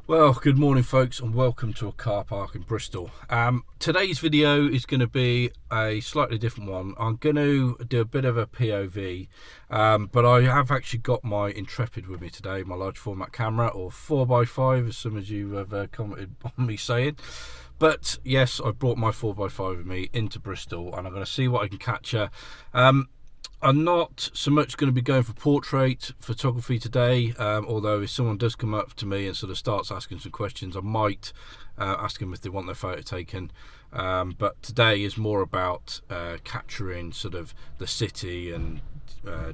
Well, good morning folks, and welcome to a car park in Bristol. Today's video is going to be a slightly different one. I'm going to do a bit of a POV, but I have actually got my Intrepid with me today, my large format camera, or 4x5 as some of you have commented on me saying. But yes, I brought my 4x5 with me into Bristol, and I'm going to see what I can capture. I'm not so much going to be going for portrait photography today, although if someone does come up to me and sort of starts asking some questions, I might ask them if they want their photo taken. But today is more about capturing sort of the city and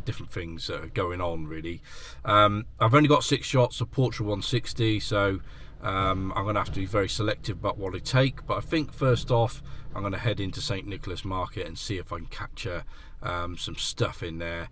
different things that are going on, really. I've only got 6 shots of Portrait 160, so I'm going to have to be very selective about what I take. But I think first off, I'm going to head into St Nicholas Market and see if I can capture some stuff in there.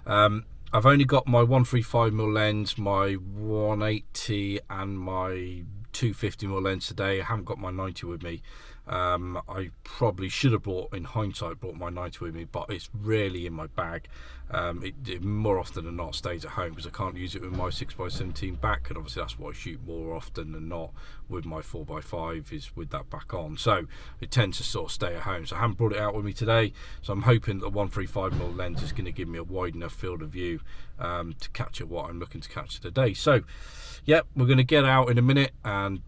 I've only got my 135mm lens, my 180 and my 250mm lens today. I haven't got my 90 with me. I probably should have in hindsight brought my 90 with me, but it's rarely in my bag. It more often than not stays at home because I can't use it with my 6x17 back, and obviously that's what I shoot more often than not with my 4x5, is with that back on. So it tends to sort of stay at home, so I haven't brought it out with me today. So I'm hoping that the 135mm lens is going to give me a wide enough field of view to capture what I'm looking to capture today. So yep, we're going to get out in a minute and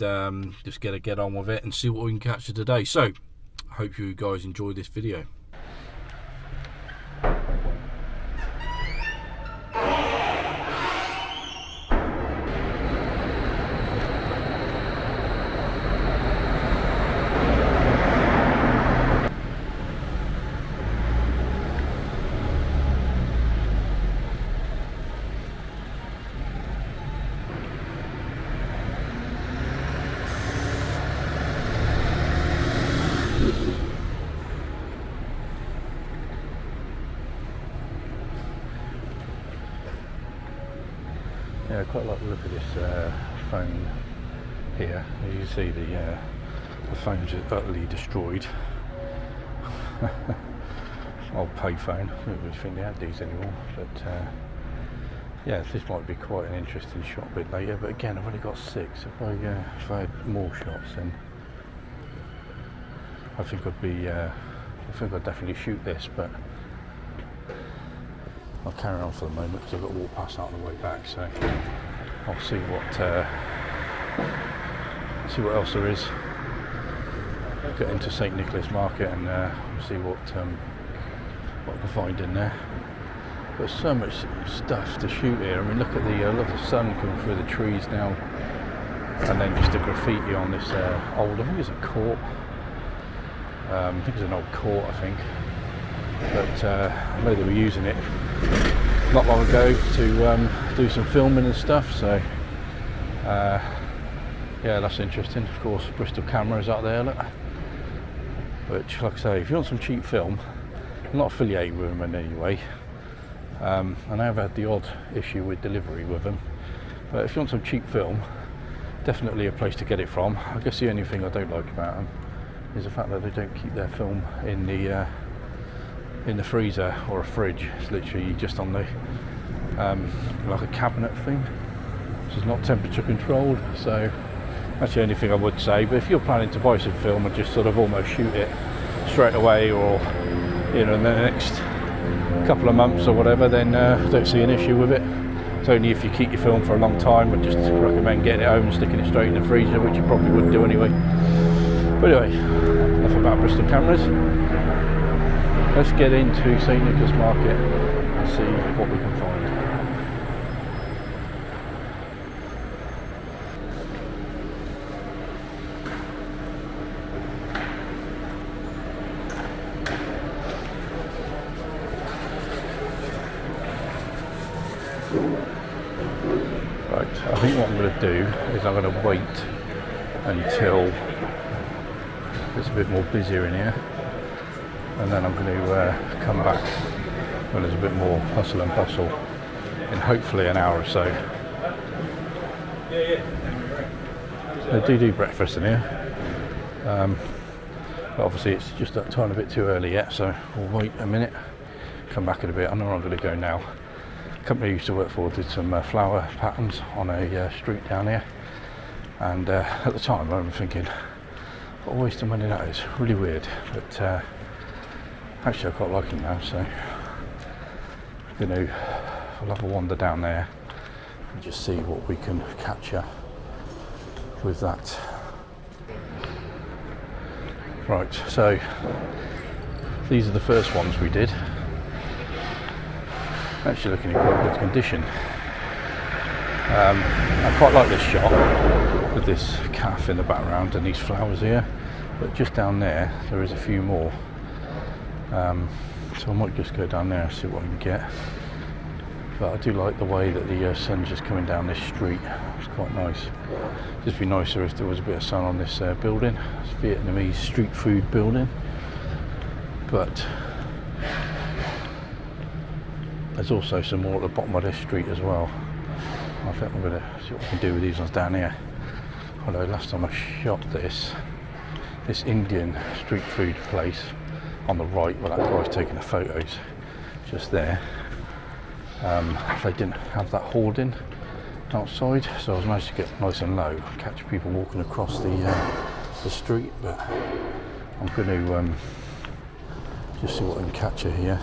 just get on with it and see what we can capture today. So hope you guys enjoy this video. Yeah, I quite like the look of this phone here. As you see, the phone's utterly destroyed. Old payphone. I don't really think they had these anymore, but yeah, this might be quite an interesting shot a bit later. But again, I've only got 6. If I had more shots, then I think I'd definitely shoot this. But I'll carry on for the moment because I've got to walk past that on the way back, so I'll see what else there is. Get into St Nicholas Market and see what I can find in there. There's so much stuff to shoot here. I mean, look at the sun coming through the trees now, and then just the graffiti on this old, I think it's a court. I think it's an old court, I think. But I know they were using it not long ago to do some filming and stuff, so yeah, that's interesting. Of course, Bristol cameras out there, look. Which, like I say, if you want some cheap film, I'm not affiliated with them in any way, and I have had the odd issue with delivery with them, but if you want some cheap film, definitely a place to get it from. I guess the only thing I don't like about them is the fact that they don't keep their film in the freezer or a fridge. It's literally just on the like a cabinet thing, which is not temperature controlled. So that's the only thing I would say. But if you're planning to buy some film and just sort of almost shoot it straight away, or in the next couple of months or whatever, then don't see an issue with it. It's only if you keep your film for a long time, I'd just recommend getting it home and sticking it straight in the freezer, which you probably wouldn't do anyway. But anyway, enough about Bristol cameras. Let's get into St Nicholas Market and see what we can find. Right, I think what I'm going to do is I'm going to wait until it's a bit more busier in here, and then I'm going to come back when there's a bit more hustle and bustle in hopefully an hour or so. They do breakfast in here, but obviously it's just that tiny bit too early yet, so we'll wait a minute, come back in a bit. I know where I'm going to go now. The company I used to work for did some flower patterns on a street down here, And at the time I remember thinking, what a waste of money that is, really weird. But actually I quite like it now, so we'll have a wander down there and just see what we can capture with that. Right, so these are the first ones we did. Actually looking in quite good condition. I quite like this shot with this calf in the background and these flowers here, but just down there is a few more. So I might just go down there and see what I can get. But I do like the way that the sun's just coming down this street. It's quite nice. Just be nicer if there was a bit of sun on this building. It's a Vietnamese street food building. But there's also some more at the bottom of this street as well. I think I'm going to see what I can do with these ones down here. Although last time I shot this Indian street food place on the right, where that guy's taking the photos, just there. They didn't have that hoarding outside, so I was managed to get nice and low, catch people walking across the street. But I'm going to just see what I can capture here.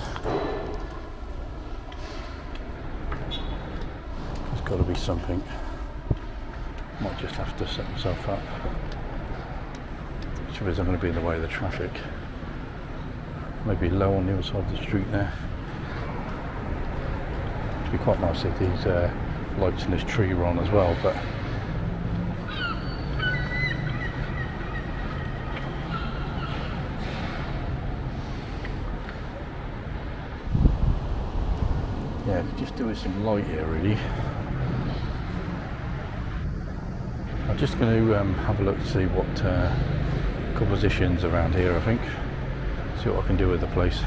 There's got to be something. Might just have to set myself up. Which is I'm going to be in the way of the traffic. Maybe low on the other side of the street there. It'd be quite nice if these lights in this tree were on as well, but yeah, just doing some light here really. I'm just going to have a look to see what compositions around here, I think. See what I can do with the place.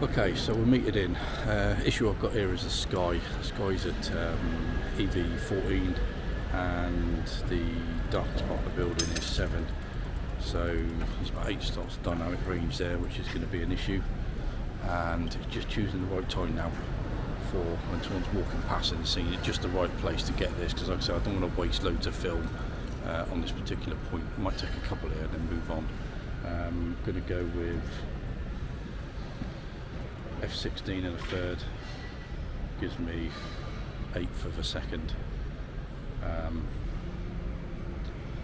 Okay, so we're meted in. Issue I've got here is the sky. The sky's at EV14 and the darkest part of the building is 7. So there's about 8 stops dynamic range there, which is going to be an issue. And just choosing the right time now for when someone's walking past and seeing it, just the right place to get this, because like I said, I don't want to waste loads of film on this particular point. I might take a couple here and then move on. I'm going to go with f16 and a third, gives me 1/8 of a second.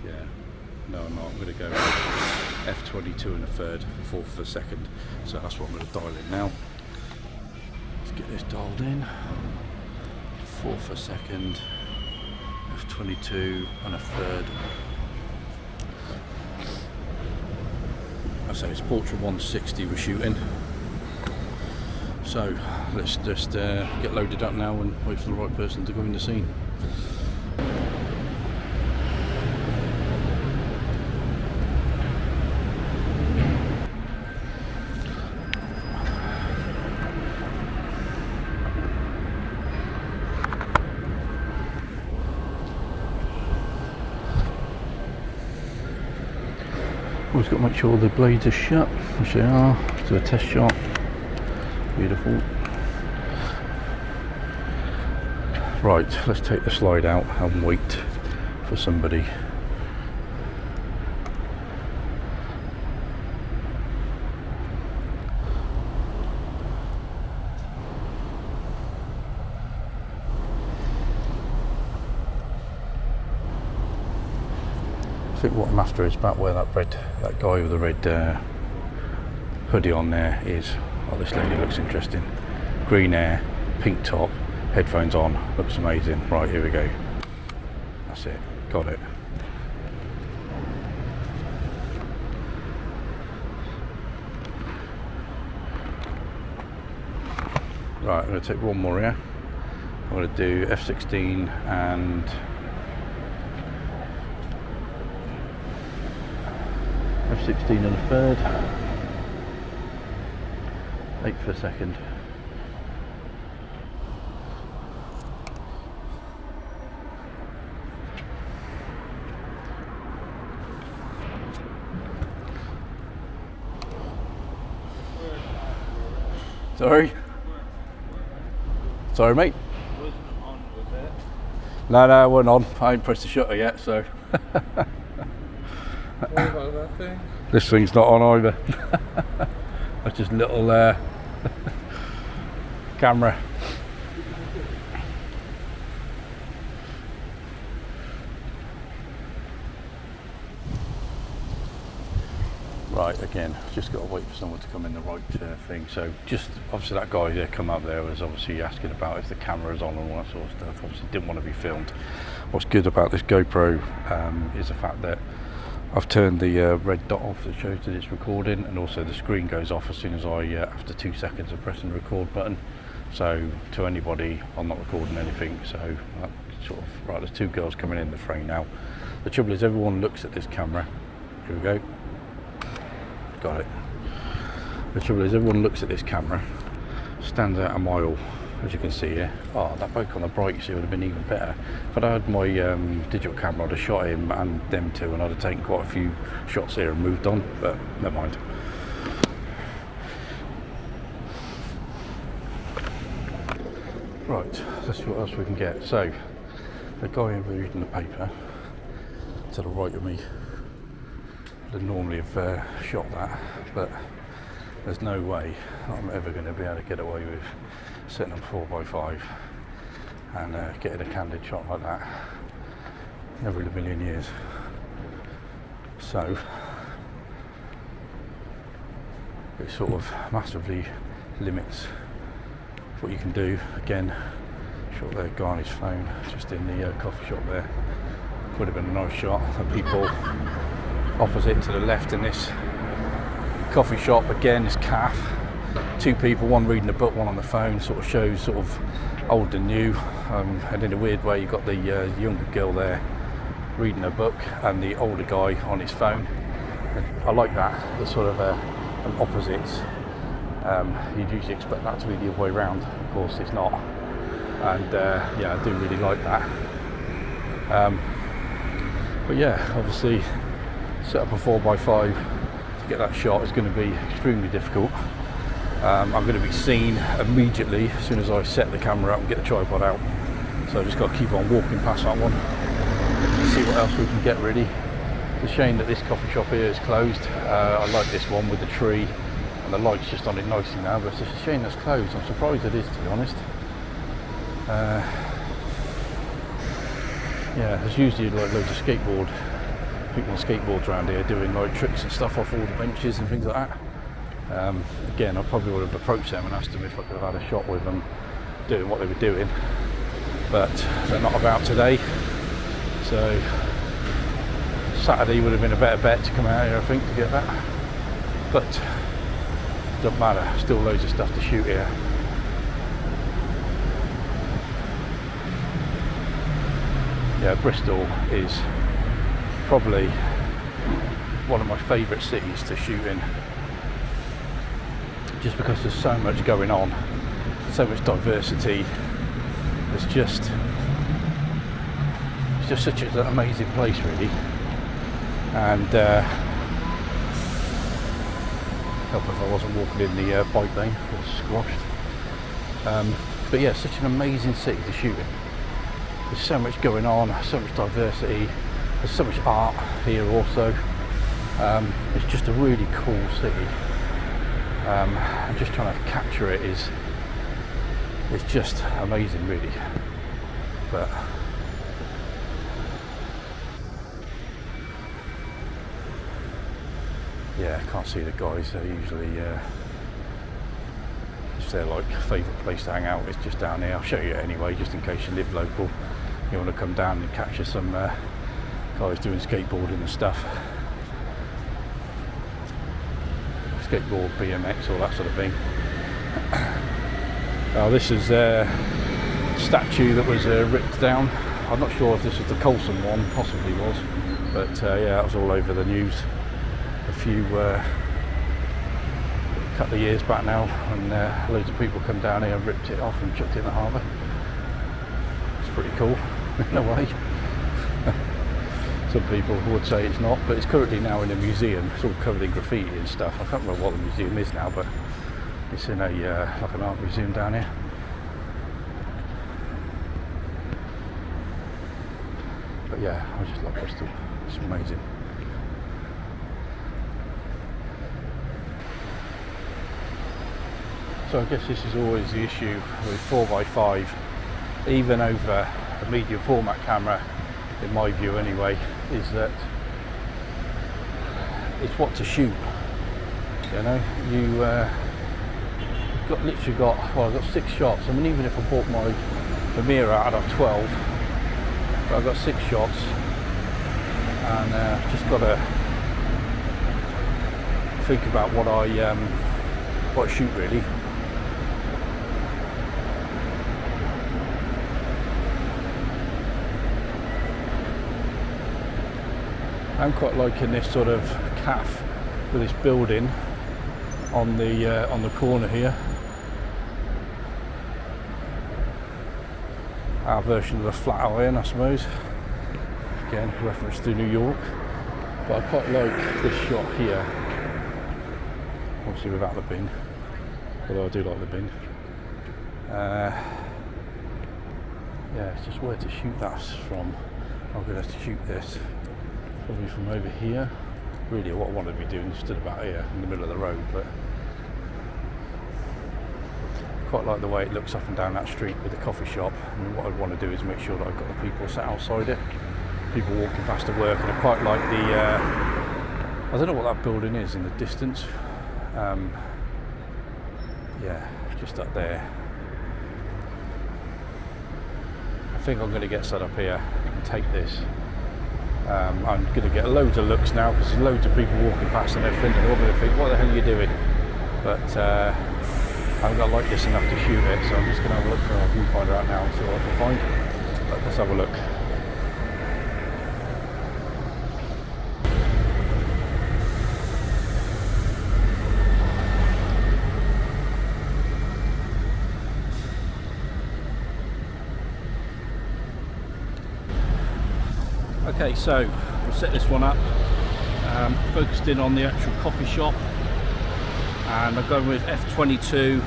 Yeah, no I'm not, I'm going to go with f22 and a third, 1/4 of a second. So that's what I'm going to dial in now. Let's get this dialed in. 1/4 of a second, f22 and a third. I say it's portrait 160 we're shooting. So let's just get loaded up now and wait for the right person to go in the scene. Always got to make sure the blades are shut, which they are. Do a test shot. Beautiful. Right, let's take the slide out and wait for somebody. I think what I'm after is about where that guy with the red hoodie on there is. Oh, this lady looks interesting. Green hair, pink top, Headphones on, looks amazing. Right, here we go. That's it, got it. Right, I'm going to take one more here. I'm going to do F16 and F16 and a third, 8 for a second. Sorry? Sorry, mate? Wasn't on, was it? No, I wasn't on. I ain't pressed the shutter yet, so. What about that thing? This thing's not on either. That's just a little camera. Right, again, just got to wait for someone to come in the right thing. So just, obviously that guy there come up there was obviously asking about if the camera's on and all that sort of stuff. Obviously didn't want to be filmed. What's good about this GoPro is the fact that I've turned the red dot off that shows that it's recording, and also the screen goes off as soon as I, after 2 seconds of pressing the record button. So to anybody, I'm not recording anything. So sort of, right, there's two girls coming in the frame now. The trouble is everyone looks at this camera. Here we go. Got it. The trouble is everyone looks at this camera, stands out a mile, as you can see here. Oh, that bloke on the bright, so it would have been even better. If I'd had my digital camera, I'd have shot him and them two, and I'd have taken quite a few shots here and moved on, but never mind. Right, let's see what else we can get. So, the guy reading the paper to the right of me would normally have shot that, but there's no way I'm ever going to be able to get away with setting up 4x5 and getting a candid shot like that. Never in a million years. So it sort of massively limits what you can do. Again, shot there, guy on his phone just in the coffee shop there. Would have been a nice shot. The people opposite to the left in this coffee shop, again, this calf, two people, one reading a book, one on the phone, sort of shows sort of old and new, and in a weird way you've got the younger girl there reading a book and the older guy on his phone. And I like that, it's sort of an opposites. You'd usually expect that to be the other way around, of course it's not, and yeah, I do really like that. But yeah, obviously set up a 4x5 to get that shot is going to be extremely difficult. I'm going to be seen immediately as soon as I set the camera up and get the tripod out, so I've just got to keep on walking past that one and see what else we can get really. It's a shame that this coffee shop here is closed. I like this one with the tree and the light's just on it nicely now, but it's just a shame that's closed. I'm surprised it is, to be honest. Yeah, there's usually like loads of people on skateboards around here doing like tricks and stuff off all the benches and things like that. Again, I probably would have approached them and asked them if I could have had a shot with them doing what they were doing, but they're not about today. So Saturday would have been a better bet to come out here, I think, to get that. But it doesn't matter, still loads of stuff to shoot here. Yeah, Bristol is probably one of my favourite cities to shoot in, just because there's so much going on, so much diversity. It's just such an amazing place, really. And help if I wasn't walking in the bike lane, it was squashed. But yeah, such an amazing city to shoot in. There's so much going on, so much diversity, there's so much art here also. It's just a really cool city. And just trying to capture it it's just amazing, really. But yeah, I can't see the guys. They're usually that's their like favourite place to hang out, is just down here. I'll show you it anyway, just in case you live local, you want to come down and capture some guys doing skateboarding and stuff. Skateboard, BMX, all that sort of thing. This is a statue that was ripped down. I'm not sure if this was the Colson one, possibly was, but yeah, that was all over the news a few couple of years back now, and loads of people come down here and ripped it off and chucked it in the harbour. It's pretty cool in a way. Some people would say it's not, but it's currently now in a museum. It's all covered in graffiti and stuff. I can't remember what the museum is now, but it's in a like an art museum down here. But yeah, I just love Bristol. It's amazing. So I guess this is always the issue with 4x5, even over a medium format camera, in my view anyway, is that it's what to shoot. You know, literally got, well, I've got 6 shots. I mean, even if I bought the mirror out of 12, but I've got 6 shots, and just got to think about what I shoot really. I'm quite liking this sort of calf with this building on the corner here. Our version of the flat iron, I suppose. Again, reference to New York. But I quite like this shot here. Obviously without the bin, although I do like the bin. Yeah, it's just where to shoot that from. I'm going to have to shoot this probably from over here. Really what I wanted to be doing stood about here in the middle of the road, but quite like the way it looks up and down that street with the coffee shop. I mean, what I'd want to do is make sure that I've got the people sat outside it, people walking past to work, and I quite like the I don't know what that building is in the distance. Yeah, just up there. I think I'm going to get set up here and take this. I'm going to get loads of looks now because there's loads of people walking past and everything, and they're all going to think, what the hell are you doing? But I've got like this enough to shoot it, so I'm just going to have a look for our viewfinder out now and see what I can find. But let's have a look. Okay, so we'll set this one up, focused in on the actual coffee shop, and I'm going with f/22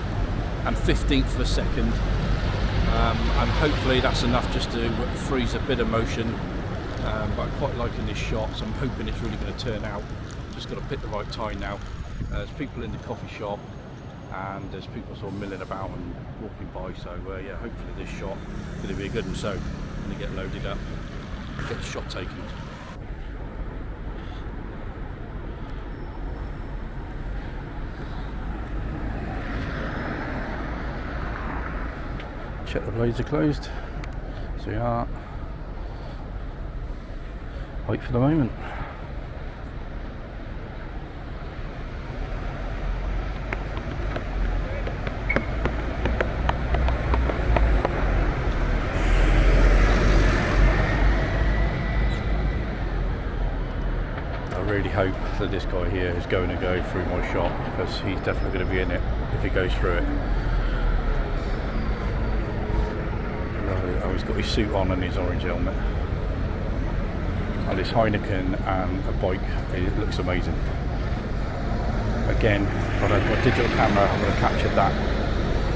and 15th of a second, and hopefully that's enough just to freeze a bit of motion, but I'm quite liking this shot, so I'm hoping it's really going to turn out. Just got to pick the right time now. There's people in the coffee shop and there's people sort of milling about and walking by, so yeah, hopefully this shot is going to be a good one. So I'm going to get loaded up, get the shot taken. Check the blades are closed, so we are. Wait for the moment. I really hope that this guy here is going to go through my shot, because he's definitely going to be in it if he goes through it. Oh, he's got his suit on and his orange helmet. And his Heineken and a bike, it looks amazing. Again, if I'd had my digital camera, I would have captured that,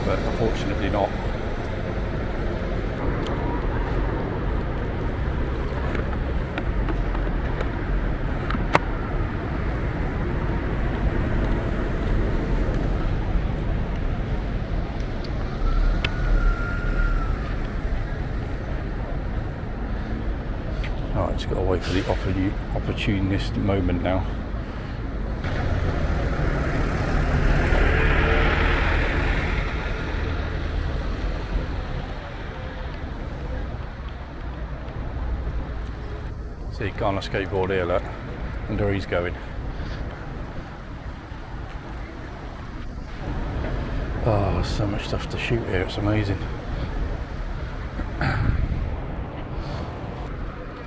but unfortunately not. Alright, just got to wait for the opportunist moment now. See a guy on a skateboard here, look. Wonder where he's going. Oh, so much stuff to shoot here, it's amazing. Yeah,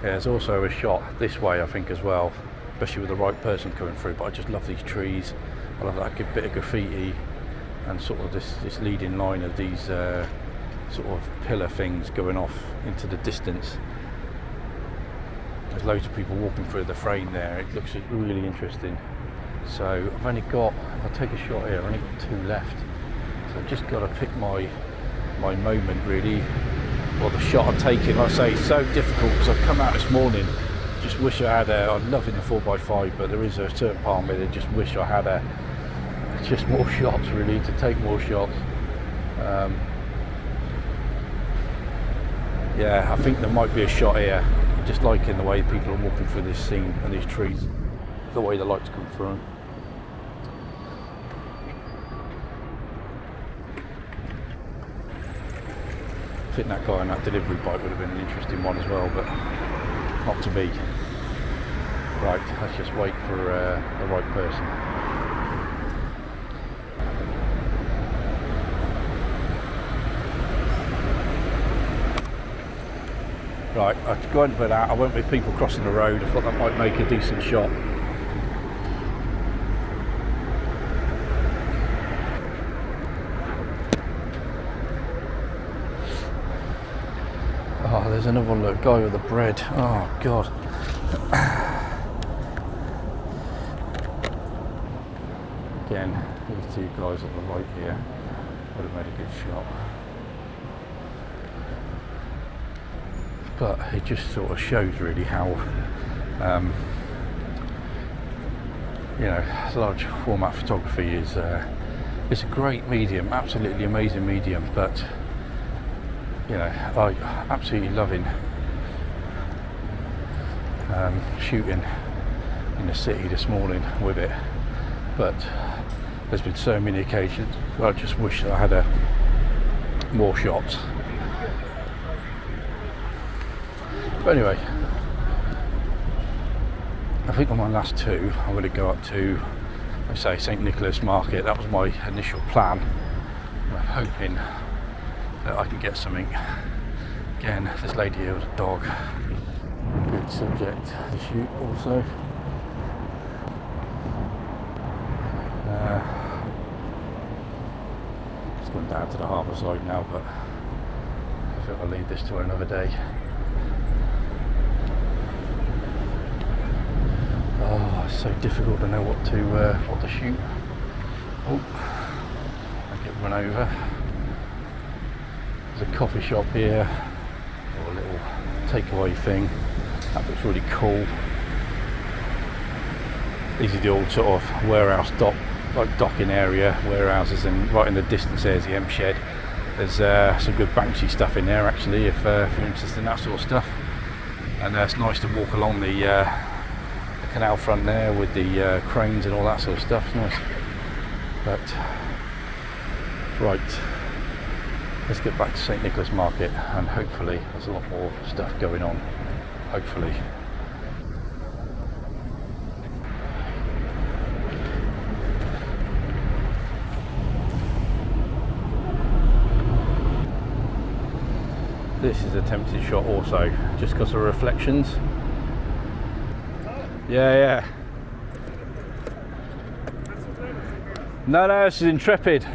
there's also a shot this way, I think, as well, especially with the right person coming through. But I just love these trees. I love that bit of graffiti and sort of this leading line of these sort of pillar things going off into the distance. There's loads of people walking through the frame there. It looks really interesting. So I've only got, if I take a shot here, I've only got 2 left. So I've just got to pick my moment, really, or the shot I'm taking. Like I say, it's so difficult because I've come out this morning, just wish I had I'm loving the 4x5, but there is a certain part of me that just wish I had just more shots, really, to take more shots. Yeah, I think there might be a shot here. Just liking the way people are walking through this scene and these trees, the way the lights come through. I think that guy on that delivery bike would have been an interesting one as well, but not to be. Right, let's just wait for the right person. Right, I've gone for that. I went with people crossing the road. I thought that might make a decent shot. Oh, there's another one, look, guy with the bread. Oh, God. Again, these 2 guys on the right here would have made a good shot. But it just sort of shows really how, you know, large format photography is it's a great medium, absolutely amazing medium, but you know, I absolutely loving shooting in the city this morning with it, but there's been so many occasions where I just wish that I had more shots. But anyway, I think on my last 2 I'm going to go up to, let's say, St Nicholas Market. That was my initial plan. I'm hoping that I can get something. Again, this lady here with a dog. Good subject to shoot also. It's gone down to the harbour side now, but I think I'll leave this to another day. Oh, it's so difficult to know what to shoot. Oh, I get run over. There's a coffee shop here, or a little takeaway thing. That looks really cool. These are the old sort of warehouse docking area, warehouses, and right in the distance there's the M shed. There's some good Banksy stuff in there actually, if you're interested in that sort of stuff. And it's nice to walk along the canal front there with the cranes and all that sort of stuff. It's nice. But right, let's get back to St Nicholas Market, and hopefully there's a lot more stuff going on. Hopefully. This is a tempting shot also, just because of reflections. Yeah. No, this is Intrepid.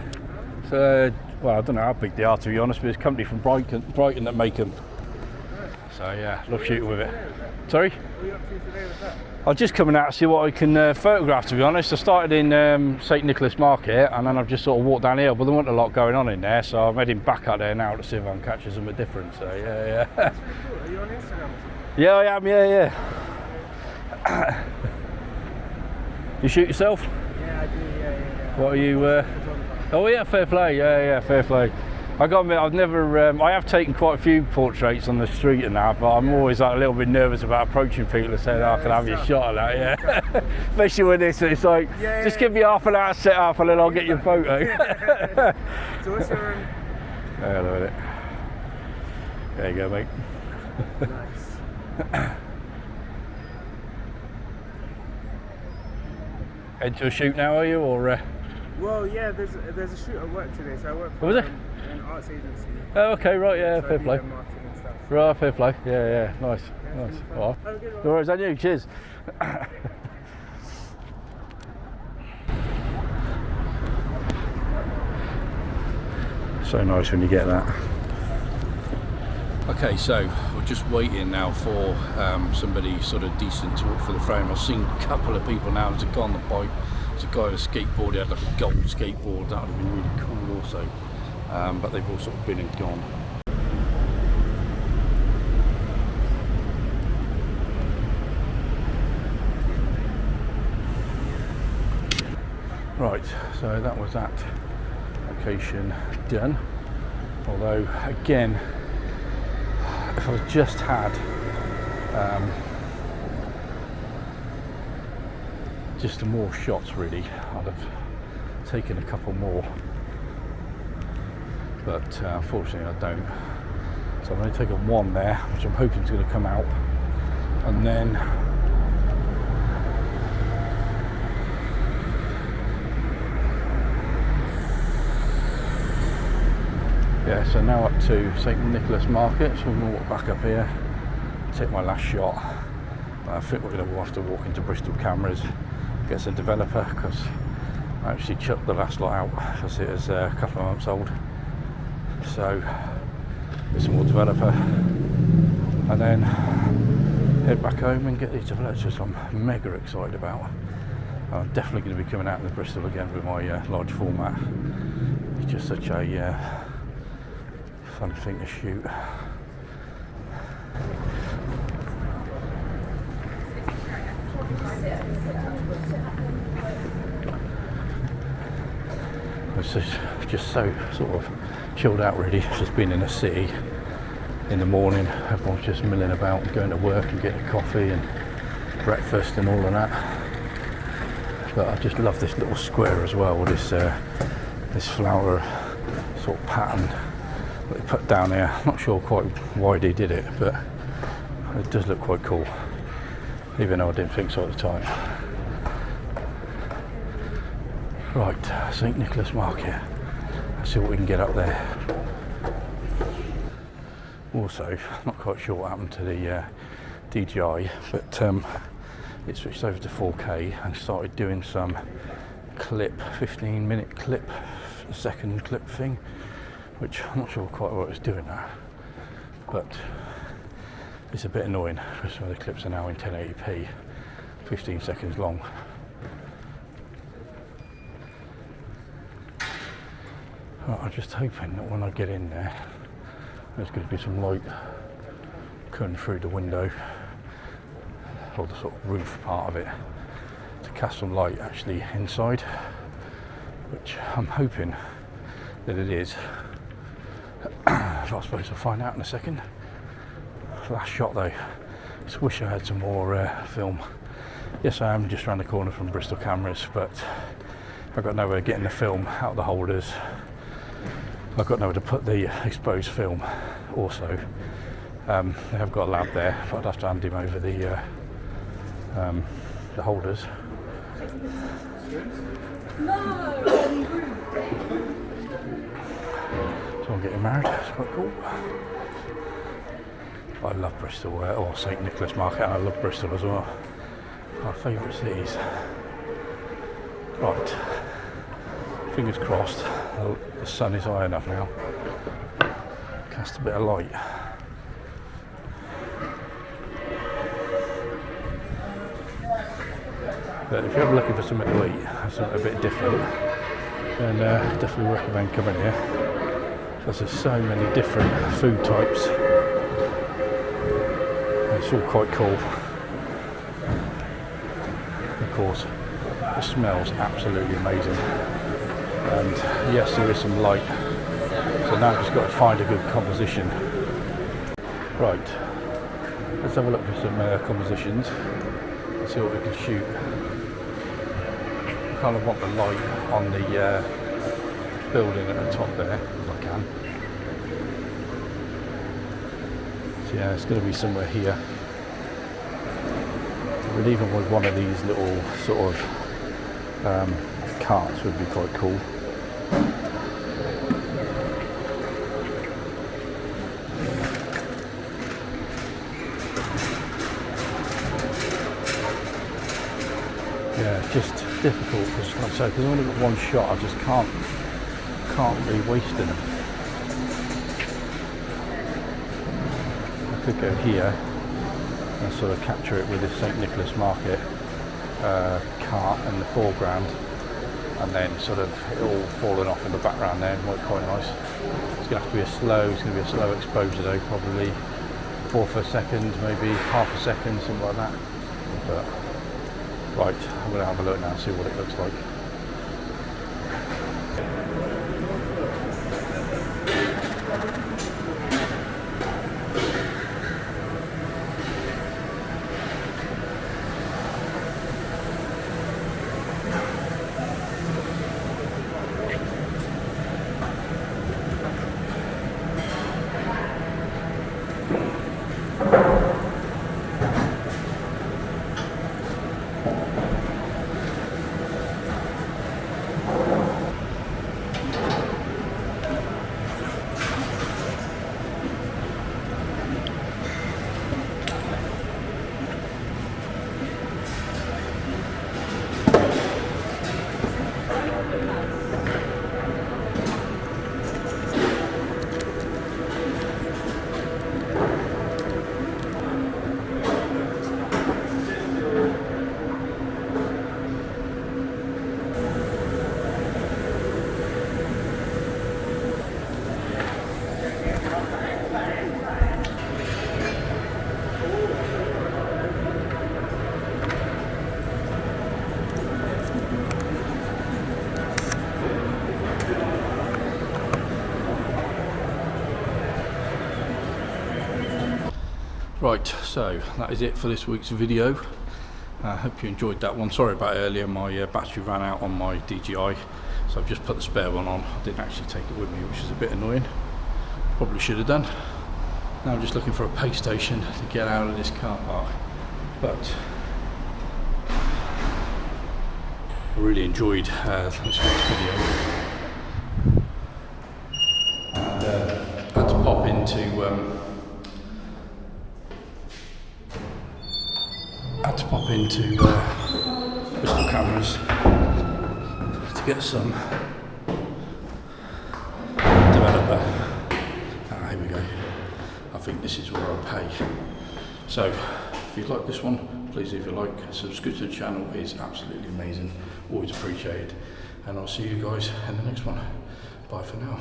So, well, I don't know how big they are, to be honest, but it's a company from Brighton that make them. So yeah, love shooting with it. Sorry? What are you up to today with that? I was just coming out to see what I can photograph, to be honest. I started in St Nicholas Market, and then I've just sort of walked down here, but there wasn't a lot going on in there, so I'm heading back out there now to see if I can catch something different. So yeah. That's cool. Are you on Instagram or something? Yeah, I am. Yeah. You shoot yourself? Yeah, I do. Yeah. What are you? Oh yeah, fair play. Yeah, fair play. I got to admit, I've never. I have taken quite a few portraits on the street and that, but I'm always like a little bit nervous about approaching people and saying, "I can have your shot of that." Yeah. Especially with this, it's like, just give me half an hour set up and then I'll get your photo. So what's your? Yeah, look at it. There you go, mate. Nice. Into a shoot now, are you, or? Well, yeah, there's a shoot at work today, so I work for Was it? an arts agency. Oh, okay, right, yeah, So I fair do play. their marketing and stuff. Right, fair play. Yeah, nice, Yeah, nice. it's been fun. All right. Have a good one. All right, is that you? Cheers. So nice when you get that. Okay, so we're just waiting now for somebody sort of decent to walk for the frame. I've seen a couple of people now. There's a guy on the bike, there's a guy on a skateboard. He had like a gold skateboard. That would have been really cool also. But they've all sort of been and gone. Right, so that was that location done. Although again, if I just had just more shots really, I'd have taken a couple more, but unfortunately I don't. So I'm only taking one there, which I'm hoping is going to come out, and then yeah, so now up to St Nicholas Market, so we're going to walk back up here, take my last shot. I think we're going to have to walk into Bristol Cameras, get some developer, because I actually chucked the last lot out because it is a couple of months old. So get some more developer, and then head back home and get these developers, which I'm mega excited about. I'm definitely going to be coming out in the Bristol again with my large format. It's just such a fun thing to shoot. It's just so sort of chilled out really. It's just been in a city in the morning, everyone's just milling about and going to work and getting coffee and breakfast and all of that. But I just love this little square as well, with this flower sort of pattern that they put down here. Not sure quite why they did it, but it does look quite cool, even though I didn't think so at the time. Right, St Nicholas Market. Let's see what we can get up there. Also, not quite sure what happened to the DJI, but it switched over to 4K and started doing some clip, 15-minute clip, second clip thing, which I'm not sure quite what it's doing now, but it's a bit annoying because some of the clips are now in 1080p, 15 seconds long. Right, I'm just hoping that when I get in there, there's going to be some light coming through the window, or the sort of roof part of it, to cast some light actually inside, which I'm hoping that it is. I suppose I'll find out in a second. Last shot though, just wish I had some more film. Yes, I am just around the corner from Bristol Cameras, but I've got nowhere getting the film out of the holders. I've got nowhere to put the exposed film also. They have got a lab there, but I'd have to hand him over the holders. So I'm getting married, it's quite cool. I love Bristol, or St Nicholas Market, and I love Bristol as well. My favourite cities. Right, fingers crossed, the sun is high enough now. Cast a bit of light. But if you're ever looking for something to eat, something a bit different, then definitely recommend coming here, because there's so many different food types. It's all quite cool. Of course, it smells absolutely amazing. And yes, there is some light. So now I've just got to find a good composition. Right, let's have a look for some compositions and see what we can shoot. I kind of want the light on the building at the top there, if I can. So yeah, it's going to be somewhere here. But even with one of these little sort of carts would be quite cool. Yeah, just difficult because, like I say, because I've only got one shot, I just can't be wasting them. I could go here and sort of capture it with this St Nicholas Market cart in the foreground, and then sort of it all falling off in the background there. Might be quite nice. It's going to have to be it's going to be a slow exposure though, probably 1/4 a second, maybe 1/2 a second, something like that. But right, I'm going to have a look now and see what it looks like. Right, so that is it for this week's video. I hope you enjoyed that one. Sorry about earlier, my battery ran out on my DJI, so I've just put the spare one on. I didn't actually take it with me, which is a bit annoying. Probably should have done. Now I'm just looking for a pay station to get out of this car park. But I really enjoyed this week's video. And I had to pop into Bristol Cameras to get some developer. Here we go. I think this is where I'll pay. So if you like this one, please leave a like. Subscribe to the channel is absolutely amazing. Always appreciated. And I'll see you guys in the next one. Bye for now.